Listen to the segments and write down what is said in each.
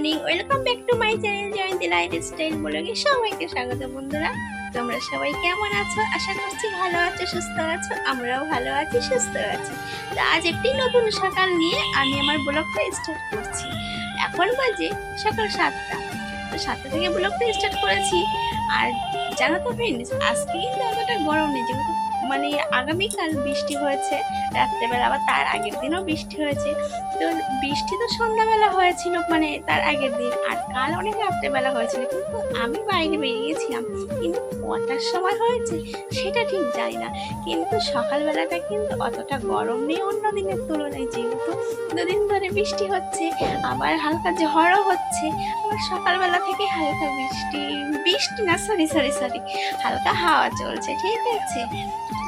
Morning, welcome back to my channel Jayanti lifestyle ব্লগে সবাইকে স্বাগত। বন্ধুরা, তোমরা সবাই কেমন আছো? আশা করছি ভালো আছো, সুস্থ আছো। আমরাও ভালো আছি, সুস্থ আছি। তো আজ একটি নতুন সকাল নিয়ে আমি আমার ব্লগটা স্টার্ট করছি। এখন বাজে সকাল 7টা। তো 7টা থেকে ব্লগটা স্টার্ট করেছি। আর জানো তো ফ্রেন্ডস, আজকে কিন্তু এতটা গরম নেই, যেহেতু মানে আগামীকাল বৃষ্টি হয়েছে রাত্রেবেলা, আবার তার আগের দিনও বৃষ্টি হয়েছে। তো বৃষ্টি তো সন্ধ্যাবেলা হয়েছিল, মানে তার আগের দিন, আর কাল অনেক রাত্রেবেলা হয়েছিল। কিন্তু আমি বাইরে বেরিয়েছিলাম, কিন্তু কটার সময় হয়েছে সেটা ঠিক জানি না। কিন্তু সকালবেলাটা কিন্তু অতটা গরম নেই অন্য দিনের তুলনায়, যেহেতু দুদিন ধরে বৃষ্টি হচ্ছে, আবার হালকা ঝড়ও হচ্ছে। আবার সকালবেলা থেকে হালকা বৃষ্টি বৃষ্টি না সরি সরি সরি হালকা হাওয়া চলছে, ঠিক আছে।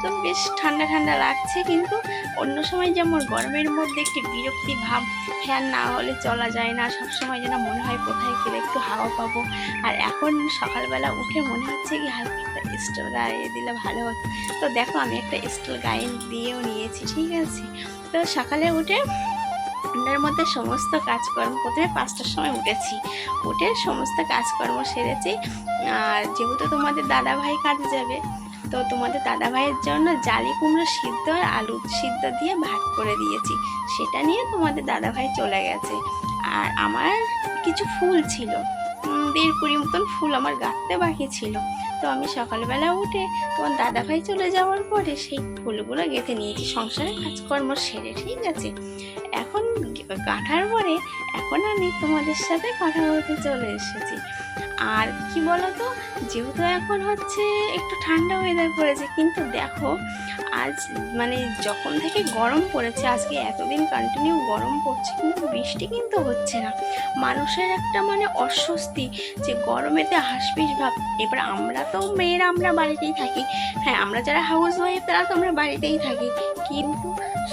তো বেশ ঠান্ডা ঠান্ডা লাগছে। কিন্তু অন্য সময় যেমন গরমের মধ্যে একটি বিরক্তি ভাব, ফ্যান না হলে চলা যায় না, সবসময় যেন মনে হয় কোথায় গেলে একটু হাওয়া পাবো। আর এখন সকালবেলা উঠে মনে হচ্ছে কি হালকা একটা স্টোল গায়ে দিলে ভালো হতো। তো দেখো, আমি একটা স্টোল গায়ে দিয়েও নিয়েছি, ঠিক আছে। তো সকালে উঠে ঠান্ডার মধ্যে সমস্ত কাজকর্ম, প্রথমে 5টার সময় উঠেছি, উঠে সমস্ত কাজকর্ম সেরেছি। আর যেহেতু তোমাদের দাদা ভাই কাজে যাবে, তো তোমাদের দাদা ভাইয়ের জন্য জালি কুমড়ো সিদ্ধ আর আলু সিদ্ধ দিয়ে ভাত করে দিয়েছি, সেটা নিয়ে তোমাদের দাদা ভাই চলে গেছে। আর আমার কিছু ফুল ছিল, 10-20 মতন ফুল আমার গাঁথতে বাকি ছিল। তো আমি সকালবেলা উঠে তোমার দাদা ভাই চলে যাওয়ার পরে সেই ফুলগুলো গেঁথে নিয়েছি সংসারের কাজকর্ম সেরে, ঠিক আছে। এখন গাঁথার পরে এখন আমি তোমাদের সাথে কথা বলতে চলে এসেছি। আর কি বলতো, যেহেতু এখন হচ্ছে একটু ঠান্ডা ওয়েদার পড়েছে, কিন্তু দেখো আজ মানে যখন থেকে গরম পড়েছে, আজকে এতদিন কন্টিনিউ গরম পড়ছে, কিন্তু বৃষ্টি কিন্তু হচ্ছে না। মানুষের একটা মানে অস্বস্তি, যে গরমেতে হাসপিস ভাব। এবার আমরা তো মেয়েরা আমরা বাড়িতেই থাকি, হ্যাঁ আমরা যারা হাউস ওয়াইফ তারা তো আমরা বাড়িতেই থাকি, কিন্তু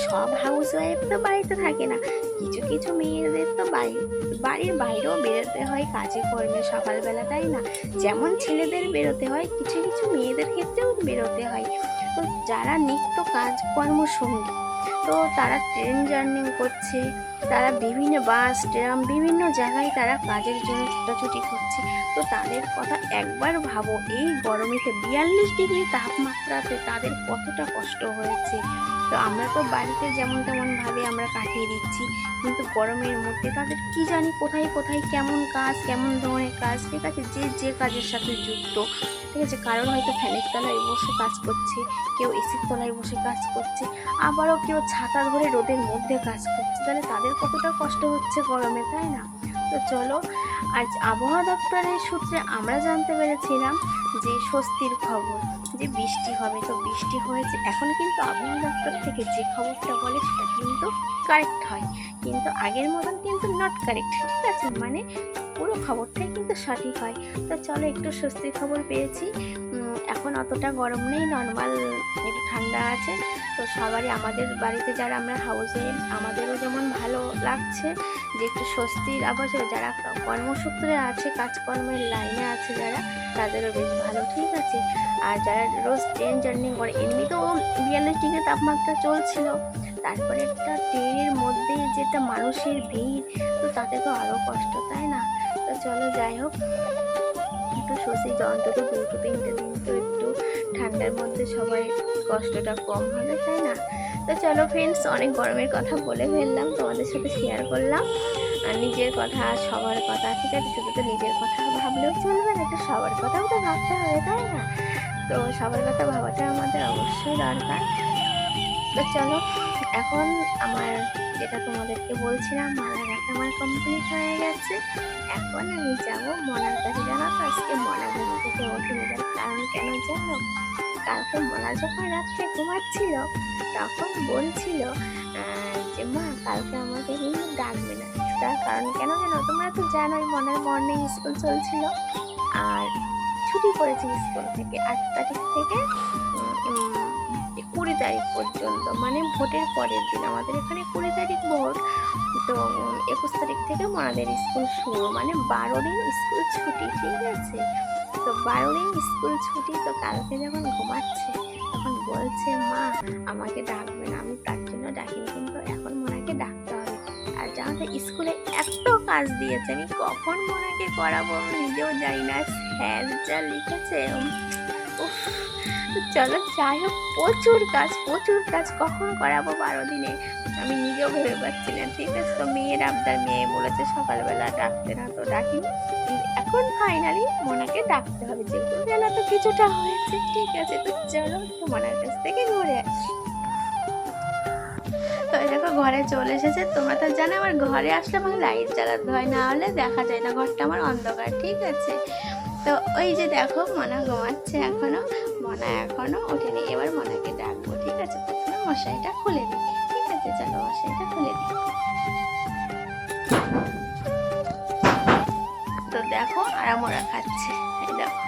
সব হাউস ওয়াইফ তো বাড়িতে থাকে না। কিছু কিছু মেয়েদের তো বাড়ির বাইরেও বেরোতে হয় কাজে কর্মে সকালবেলা, তাই না? যেমন ছেলেদের বেরোতে হয়, কিছু কিছু মেয়েদের ক্ষেত্রেও বেরোতে হয়। তো যারা নিত্য কাজকর্ম সঙ্গী, তো তারা ট্রেন জার্নি করছে, তারা বিভিন্ন বাস ট্রাম বিভিন্ন জায়গায় তারা কাজের জন্য ছুটাছুটি করছে। তো তাদের কথা একবার ভাবো, এই গরমেতে 42 ডিগ্রি তাপমাত্রাতে তাদের কতটা কষ্ট হয়েছে। তো আমরা তো বাড়িতে যেমন তেমন ভাবে আমরা কাটিয়ে দিচ্ছি, কিন্তু গরমের মধ্যে তাদের কি জানি কোথায় কোথায় কেমন কাজ, কেমন ধরনের কাজ, ঠিক আছে, যে যে কাজের সাথে যুক্ত, ঠিক আছে। কারণ হয়তো ফ্যানের তলায় বসে কাজ করছে, কেউ এসির তলায় বসে কাজ করছে, আবারও কেউ ছাতা ধরে রোদের মধ্যে কাজ করছে। তাহলে তাদের কতটা কষ্ট হচ্ছে গরমে, তাই না? তো চলো, আজ আবহাওয়া দপ্তরের সূত্রে আমরা জানতে পেরেছিলাম যে স্বস্তির খবর, যে বৃষ্টি হবে। তো বৃষ্টি হয়েছে। এখন কিন্তু আবহাওয়া দপ্তর থেকে যে খবরটা বলে সেটা কিন্তু কারেক্ট হয়, কিন্তু আগের মতন কিন্তু নট কারেক্ট, ঠিক আছে। মানে পুরো খবরটাই কিন্তু সঠিক হয়। তো চলো, একটু স্বস্তির খবর পেয়েছি। এখন অতটা গরম নেই, নর্মাল একটু ঠান্ডা আছে। তো সবারই, আমাদের বাড়িতে যারা আমরা হাউসে, আমাদেরও যেমন ভালো লাগছে যে একটু স্বস্তির আবহাওয়া। যারা কর্মসূত্রে আছে, কাজকর্মের লাইনে আছে যারা, তাদেরও বেশ ভালো, ঠিক আছে। আর যারা রোজ ট্রেন জার্নি করে, এমনিতেও 42 ডিগ্রি তাপমাত্রা চলছিল, তারপরে একটা ট্রেনের মধ্যে যেটা মানুষের ভিড়, তো তাতে তো আরও কষ্ট, তাই না? তো চলো, যাই হোক, একটু স্বস্তি, অন্তত 2-3টে দিন তো একটু ঠান্ডার মধ্যে সবাই কষ্টটা কম হবে, তাই না? তো চলো ফ্রেন্ডস, অনেক গরমের কথা বলে ফেললাম, তোমাদের সাথে শেয়ার করলাম। আর নিজের কথা, সবার কথা, ঠিক আছে। শুধু তো নিজের কথা ভাবলেও চলবে না, একটু সবার কথাও তো ভাবতে হবে, তাই না? তো সবার কথা ভাবাটা আমাদের অবশ্যই দরকার। তো চলো, এখন আমার যেটা তোমাদেরকে বলছিলাম, মালা গাঁথা আমার কমপ্লিট হয়ে গেছে। এখন আমি যাব মনার কাছে। জানো তো, আজকে মনা ঘুম থেকে ওঠেনি, তার কারণ কেন জানো? কালকে মনা যখন রাত্রে ঘুমাচ্ছিল, তখন বলছিল যে মা কালকে আমাকে কিন্তু ডাকবে না। তার কারণ কেন জানো? তোমরা তো জানোই, মনার মর্নিং স্কুল চলছিল, আর ছুটি পড়েছে স্কুল থেকে 8 তারিখ থেকে 20 তারিখ পর্যন্ত, মানে ভোটের পরের দিন। আমাদের এখানে 20 তারিখ ভোট, তো 21 তারিখ থেকে মনাদের স্কুল শুরু, মানে 12 দিন স্কুল ছুটি, ঠিক আছে। তো 12 দিন স্কুল ছুটি। তো কালকে যখন ঘুমাচ্ছে, তখন বলছে মা আমাকে ডাকবে না, আমি তার জন্য ডাকিনি, কিন্তু এখন মনাকে ডাকতে হবে। আর জানো তো, তো স্কুলে এত কাজ দিয়েছে, আমি কখন মোনাকে করাবো আমি নিজেও জানি না। স্যার যা লিখেছে, উফ। চলো যাই হোক, প্রচুর কাজ কখন করাবো 12 দিনে আমি নিজেও ভেবে পাচ্ছি না। ঠিক আছে, তো মেয়ের আবদার, মেয়ে বলেছে সকালবেলা ডাকতে, না তো ডাকিনি। এখন ফাইনালি মোনাকে ডাকতে হবে, যেহেতু বেলা তো কিছুটা হয়েছে। ঠিক আছে, তো চলো তোমার কাছ থেকে ঘুরে আসি। তো এই দেখো ঘরে চলে এসেছে। তোমরা তো জানো আমার ঘরে আসলে আমাকে লাইট জ্বালাতে হয়, না হলে দেখা যায় না, ঘরটা আমার অন্ধকার। ঠিক আছে, তো ওই যে দেখো মনা ঘুমাচ্ছে এখনো, মনা এখনো ওঠেনি। এবার মনাকে ডাকবো। ঠিক আছে, প্রথমে মশারিটা খুলে দিই। ঠিক আছে, চলো মশারিটা খুলে দিই। তো দেখো আরামোরা খাচ্ছে, এই দেখো।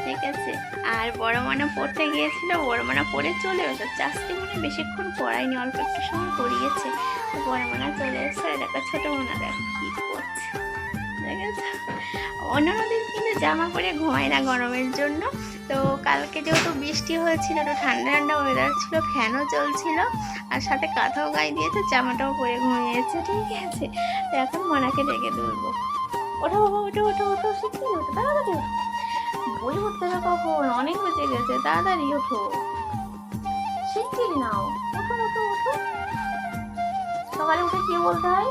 ঠিক আছে, আর বড় মনা পড়তে গিয়েছিল, বড় মনা পড়ে চলে এসেছে। আজকে মানে বেশিক্ষণ পড়ায়নি, অল্প একটু সময় পড়িয়েছে। বড় মনা চলে এসছে, দেখো ছোট মনা দেখো কি করছে। ঠিক আছে, অন্যান্য দিন কিন্তু জামা পরে ঘুমায় না গরমের জন্য। তো কালকে যেহেতু বৃষ্টি হয়েছিল, একটু ঠান্ডা ঠান্ডা ওয়েদার ছিল, ফ্যানও চলছিল, আর সাথে কাঁথাও গায়ে দিয়েছে, জামাটাও পরে ঘুমিয়েছে। ঠিক আছে, তো এখন মনাকে ডেকে তুলবো। ওঠো বাবা, ওঠো ওঠো ওঠো, শিখতে ওঠো, তাড়াতাড়ি ওঠো। বই উঠতে হবে কখন, অনেক বেজে গেছে, তাড়াতাড়ি ওঠো, শিগগিরি নাও, ওঠো ওঠো ওঠো। সকালে উঠে কি বলতে হয়?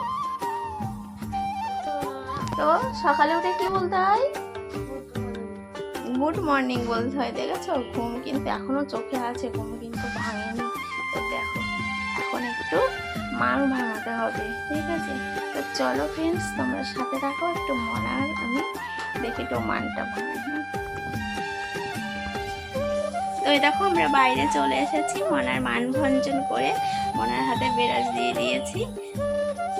তো সকালে উঠে কি বলতে হয়? গুড মর্নিং বলতে হয়। দেখেছো, ঘুম কিন্তু এখনো চোখে আছে, ঘুম কিন্তু ভাঙেনি। তো দেখো এখন একটু মান ভাঙাতে হবে। ঠিক আছে, তো চলো ফ্রেন্ডস তোমরা সাথে থাকো, একটু মনার আমি দেখি একটু মানটা ভাঙাই। তো এই দেখো আমরা বাইরে চলে এসেছি, মনার মান ভঞ্জন করে মনার হাতে বিরাজ দিয়ে দিয়েছি।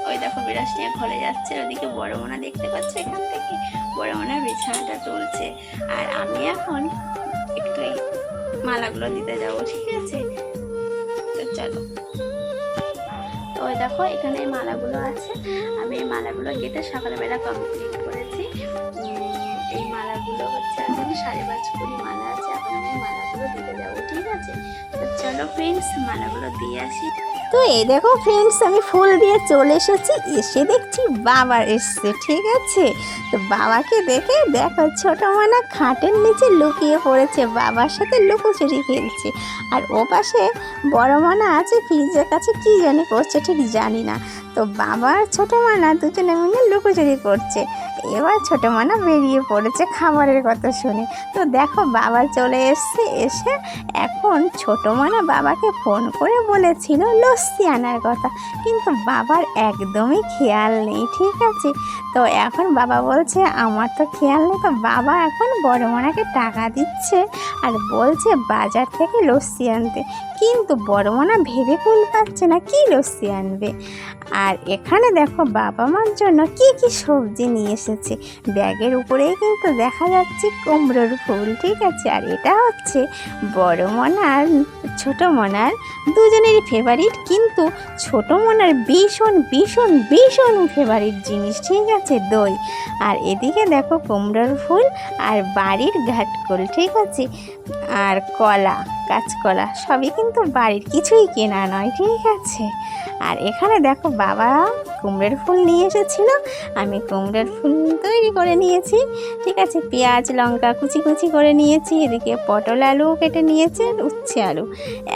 ওই দেখো বিরাজ নিয়ে ঘরে যাচ্ছে, ওদিকে বড় মনা দেখতে পাচ্ছ, এখান থেকে বড় মনার বিছানাটা তুলছে, আর আমি এখন একটু এই মালাগুলো দিতে যাবো। ঠিক আছে, তো চলো। তো ওই দেখো এখানে এই মালাগুলো আছে, আমি এই মালাগুলো গেটে সকালবেলা কমপ্লিট করেছি। এই মালাগুলো হচ্ছে এখন সাড়ে 5 কুড়ি মালা আছে, এখন আমি মালাগুলো দিতে যাবো। ঠিক আছে, তো চলো ফ্রেন্ডস মালাগুলো দিয়ে আসি। তো এই দেখো ফ্রেন্ডস, আমি ফুল দিয়ে চলে এসেছি, এসে দেখছি বাবা এসছে। ঠিক আছে, তো বাবাকে দেখে দেখো ছোট মনা খাটের নিচে লুকিয়ে পড়েছে, বাবার সাথে লুকোচুরি খেলছে। আর ও পাশে বড় মনা আছে ফ্রিজের কাছে, কি জানি করছে ঠিক জানি না। তো বাবা আর ছোট মনা দুজনে মিলে লুকোচুরি করছে। এবার ছোট মনা বেরিয়ে পড়েছে খাবারের কথা শুনে। তো দেখো বাবা চলে এসছে, এসে এখন ছোট মনা বাবাকে ফোন করে বলেছিল লস্যি আনার কথা, কিন্তু বাবার একদমই খেয়াল নেই। ঠিক আছে, তো এখন বাবা বলছে আমার তো খেয়াল নেই। তো বাবা এখন বড় মনাকে টাকা দিচ্ছে আর বলছে বাজার থেকে লস্যি আনতে, কিন্তু বড় মনা ভেবে কুল পাচ্ছে না কি লস্যি আনবে। আর এখানে দেখো বাবা মার জন্য কি কি সবজি নিয়ে এসেছে, ব্যাগের উপরেই কিন্তু দেখা যাচ্ছে কুমড়োর ফুল। ঠিক আছে, আর এটা হচ্ছে বড় মনার ছোট মনার দুজনেরই ফেভারিট, কিন্তু ছোট মনার ভীষণ ভীষণ ভীষণ ফেভারিট জিনিস। ঠিক আছে, দই। আর এদিকে দেখো কুমড়োর ফুল আর বাড়ির ঘাটকোল। ঠিক আছে, আর কলা, কাঁচকলা সবই কিন্তু বাড়ির, কিছুই কেনা নয়। ঠিক আছে, আর এখানে দেখো বাবা কুমড়োর ফুল নিয়ে এসেছিলো, আমি কুমড়োর ফুল তৈরি করে নিয়েছি। ঠিক আছে, পেঁয়াজ লঙ্কা কুচি কুচি করে নিয়েছি, এদিকে পটল আলু কেটে নিয়েছে, উচ্ছে আলু।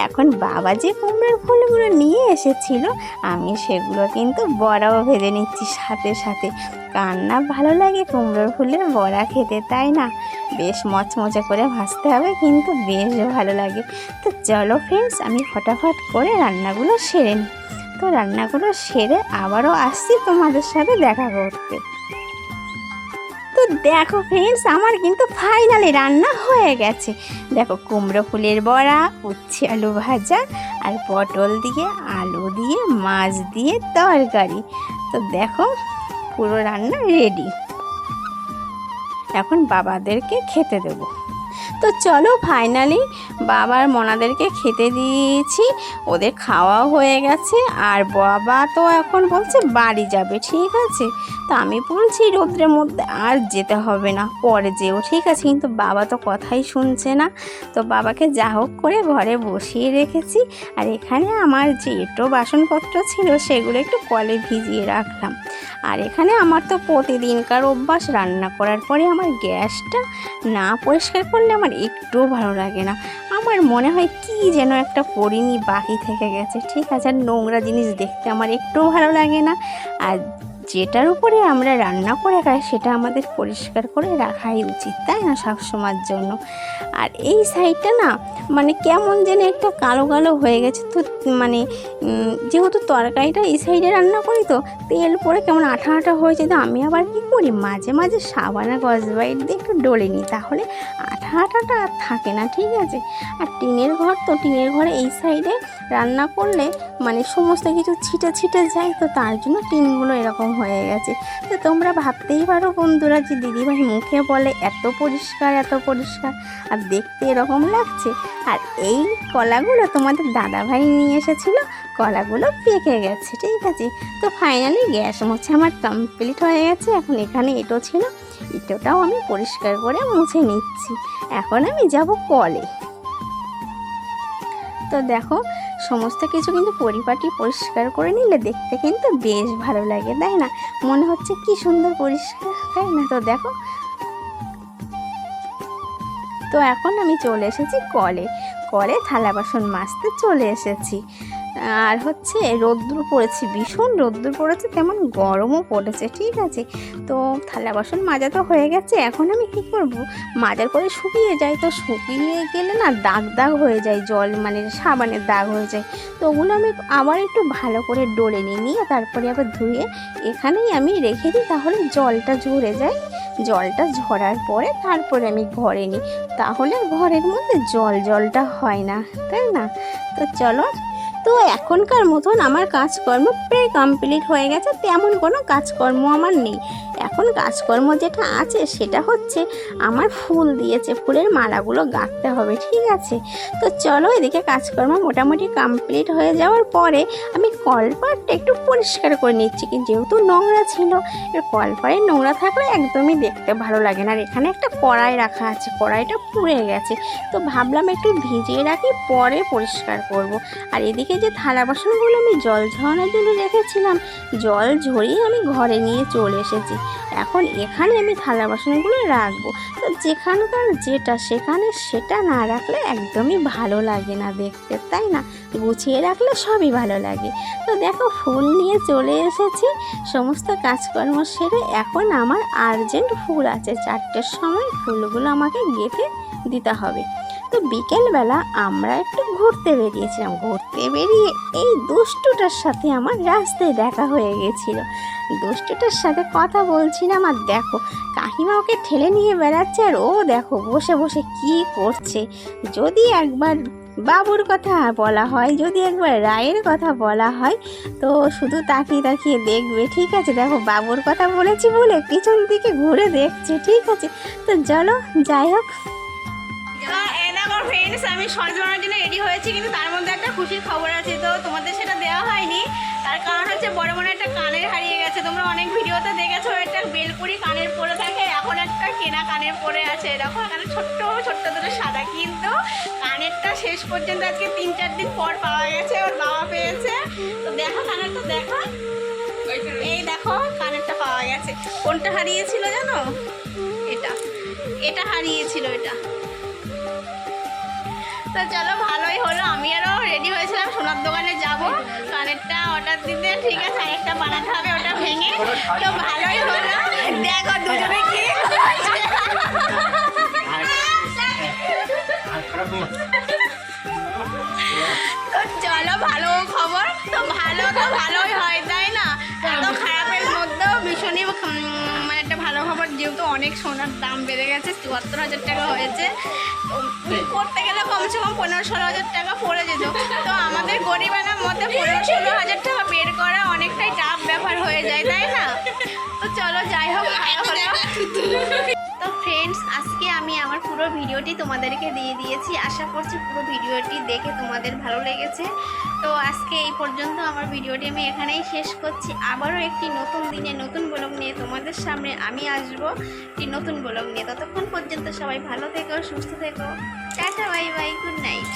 এখন বাবা যে কুমড়োর ফুলগুলো নিয়ে এসেছিলো, আমি সেগুলো কিন্তু বড়াও ভেজে নিচ্ছি সাথে সাথে। কার না ভালো লাগে কুমড়োর ফুলের বড়া খেতে, তাই না? বেশ মচমচে করে ভাজতে হবে, কিন্তু বেশ ভালো লাগে। তো চলো ফ্রেন্ডস আমি ফটাফট করে রান্নাগুলো সেরে নিই। তো রান্নাগুলো সেরে আবারও আসছি তোমাদের সাথে দেখা করতে। তো দেখো ফ্রেন্ডস আমার কিন্তু ফাইনালি রান্না হয়ে গেছে। দেখো কুমড়ো ফুলের বড়া, উচ্ছে আলু ভাজা, আর পটল দিয়ে আলু দিয়ে মাছ দিয়ে তরকারি। তো দেখো পুরো রান্না রেডি, এখন বাবাদেরকে খেতে দেবো। তো চলো ফাইনালি বাবার মনাদেরকে খেতে দিয়েছি, ওদের খাওয়াও হয়ে গেছে। আর বাবা তো এখন বলছে বাড়ি যাবে, ঠিক আছে। তো আমি বলছি রোদ্রের মধ্যে আর যেতে হবে না, পরে যেও, ঠিক আছে। কিন্তু বাবা তো কথাই শুনছে না। তো বাবাকে যা হোক করে ঘরে বসিয়ে রেখেছি। আর এখানে আমার যে এঁটো বাসনপত্র ছিল সেগুলো একটু কলে ভিজিয়ে রাখলাম। আর এখানে আমার তো প্রতিদিনকার অভ্যাস, রান্না করার পরে আমার গ্যাসটা না পরিষ্কার করলে আমার একটুও ভালো লাগে না। আমার মনে হয় কি যেন একটা পরিনি বাকি থেকে গেছে, ঠিক আছে। আর নোংরা জিনিস দেখতে আমার একটুও ভালো লাগে না। আর যেটার উপরে আমরা রান্না করে খাই সেটা আমাদের পরিষ্কার করে রাখাই উচিত, তাই না, সবসময়ের জন্য। আর এই সাইডটা না মানে কেমন যেন একটা কালো কালো হয়ে গেছে। তো মানে যেহেতু তরকারিটা এই সাইডে রান্না করি তো তেল পরে কেমন আঠা আঠা হয়েছে। তো আমি আবার কী করি, মাঝে মাঝে সাবান আর স্কচব্রাইট দিয়ে একটু ডলে নিই, তাহলে আঠা আঠাটা আর থাকে না, ঠিক আছে। আর টিনের ঘর তো, টিনের ঘরে এই সাইডে রান্না করলে মানে সমস্ত কিছু ছিটে ছিটে যায়, তো তার জন্য টিনগুলো এরকম হয়ে গেছে। তো তোমরা ভাবতেই পারো বন্ধুরা যে দিদিভাই মুখে বলে এত পরিষ্কার এত পরিষ্কার, আর দেখতে এরকম লাগছে। আর এই কলাগুলো তোমাদের দাদাভাই নিয়ে এসেছিল, কলাগুলো পেকে গেছে, ঠিক আছে। তো ফাইনালি গ্যাস মোছা আমার কমপ্লিট হয়ে গেছে। এখন এখানে এঁটো ছিল, এঁটোটাও আমি পরিষ্কার করে মুছে নিচ্ছি। এখন আমি যাব কলে। তো দেখো সমস্ত কিছু কিন্তু পরিপাটি পরিষ্কার করে নিলে দেখতে কিন্তু বেশ ভালো লাগে, তাই না? মনে হচ্ছে কি সুন্দর পরিষ্কার, তাই না? তো দেখো, তো এখন আমি চলে এসেছি কলে। কলে থালা বাসন মাজতে চলে এসেছি। আর হচ্ছে রোদ্দুর পড়েছে, ভীষণ রোদ্দুর পড়েছে, তেমন গরমও পড়েছে, ঠিক আছে। তো থালা বাসন মাজা তো হয়ে গেছে। এখন আমি কী করব, মাজার পরে শুকিয়ে যায়, তো শুকিয়ে গেলে না দাগ দাগ হয়ে যায়, জল মানে সাবানের দাগ হয়ে যায়। তো ওগুলো আমি আবার একটু ভালো করে ডলে নিয়ে তারপরে আবার ধুয়ে এখানেই আমি রেখে দিই, তাহলে জলটা ঝরে যায়। জলটা ঝরার পরে তারপরে আমি ঘরে নিই, তাহলে ঘরের মধ্যে জলটা হয় না, তাই না? তো চলো, তো এখনকার মতন আমার কাজকর্ম প্রায় কমপ্লিট হয়ে গেছে, তেমন কোনো কাজকর্ম আমার নেই। এখন কাজকর্ম যেটা আছে সেটা হচ্ছে আমার ফুল দিয়েছে, ফুলের মালাগুলো গাঁথতে হবে, ঠিক আছে। তো চলো, এদিকে কাজকর্ম মোটামুটি কমপ্লিট হয়ে যাওয়ার পরে আমি কলপাড়টা একটু পরিষ্কার করে নিচ্ছি, কিন্তু যেহেতু নোংরা ছিল, এর কলপাড়ে নোংরা থাকলে একদমই দেখতে ভালো লাগে না। আর এখানে একটা কড়াই রাখা আছে, কড়াইটা পুড়ে গেছে, তো ভাবলাম একটু ভিজিয়ে রাখি, পরে পরিষ্কার করব। আর এদিকে যে থালা বাসনগুলো আমি জল ঝরানোর জন্য রেখেছিলাম, জল ঝরিয়ে আমি ঘরে নিয়ে চলে এসেছি। এখন এখানে আমি থালা বাসনগুলো রাখবো। তো যেখানকার যেটা সেখানে সেটা না রাখলে একদমই ভালো লাগে না দেখতে, তাই না? গুছিয়ে রাখলে সবই ভালো লাগে। তো দেখো ফুল নিয়ে চলে এসেছি, সমস্ত কাজকর্ম সেরে। এখন আমার আর্জেন্ট ফুল আছে, 4টের সময় ফুলগুলো আমাকে গেঁথে দিতে হবে। তো বিকেলবেলা আমরা একটু ঘুরতে বেরিয়েছিলাম, ঘুরতে বেরিয়ে এই দুষ্টুটার সাথে আমার রাস্তায় দেখা হয়ে গেছিল। দুষ্টুটার সাথে কথা বলছিলাম, আর দেখো কাকিমা ওকে ঠেলে নিয়ে বেড়াচ্ছে, আর ও দেখো বসে বসে কি করছে। যদি একবার বাবুর কথা বলা হয়, যদি একবার রায়ের কথা বলা হয়, তো শুধু তাকিয়ে তাকিয়ে দেখবে, ঠিক আছে। দেখো বাবুর কথা বলেছি বলে পিছন দিকে ঘুরে দেখছে, ঠিক আছে। তো চলো যাই হোক, ফ্রেন্ডস, আমি শর্টস বানানোর জন্য রেডি হয়েছি, কিন্তু তার মধ্যে একটা খুশির খবর আছে। তো তোমাদের সেটা দেওয়া হয়নি, তার কারণ হচ্ছে বড় মনে একটা কানের হারিয়ে গেছে। তোমরা অনেক ভিডিওতে দেখেছো একটা বেলপুরি কানের পরে থাকে, এখন একটা কেনা কানের পরে আছে। দেখো এখানে ছোট্ট ছোট্ট দুটো সাদা, কিন্তু কানেরটা শেষ পর্যন্ত আজকে 3-4 দিন পর পাওয়া গেছে, ওর বাবা পেয়েছে। তো দেখো কানেরটা, দেখো এই দেখো কানেরটা পাওয়া গেছে। কোনটা হারিয়েছিল জানো? এটা হারিয়েছিল, এটা। তো চলো ভালোই হলো, আমি আরও রেডি হয়েছিলাম সোনার দোকানে যাব কানেরটা অর্ডার দিতে, ঠিক আছে। আরেকটা বানাতে হবে, ওটা ভেঙে। তো ভালোই হলো, দেখো দুজনে কি। তো চলো ভালো খবর, তো ভালোই হয়, তাই না? এত খারাপের মধ্যেও ভীষণই মানে একটা ভালো খবর, যেহেতু অনেক সোনার দাম বেড়ে গেছে, 74,000 টাকা হয়েছে। তো করতে গেলে কমসে কম 15-16 হাজার টাকা পড়ে যেত। তো আমাদের গরিবের মধ্যে 15-16 হাজার টাকা বের করা অনেকটাই টাফ ব্যাপার হয়ে যায়, তাই না? তো চলো যাই হোক, ভালো হলো। তো ফ্রেন্ডস, আজকে আমি আমার পুরো ভিডিওটি তোমাদেরকে দিয়ে দিয়েছি। আশা করছি পুরো ভিডিওটি দেখে তোমাদের ভালো লেগেছে। তো আজকে এই পর্যন্ত আমার ভিডিওটি আমি এখানেই শেষ করছি। আবারও একটি নতুন দিনে নতুন ব্লগ নিয়ে তোমাদের সামনে আমি আসবো, একটি নতুন ব্লগ নিয়ে। ততক্ষণ পর্যন্ত সবাই ভালো থেকো, সুস্থ থেকো। Tata, bye bye, good night.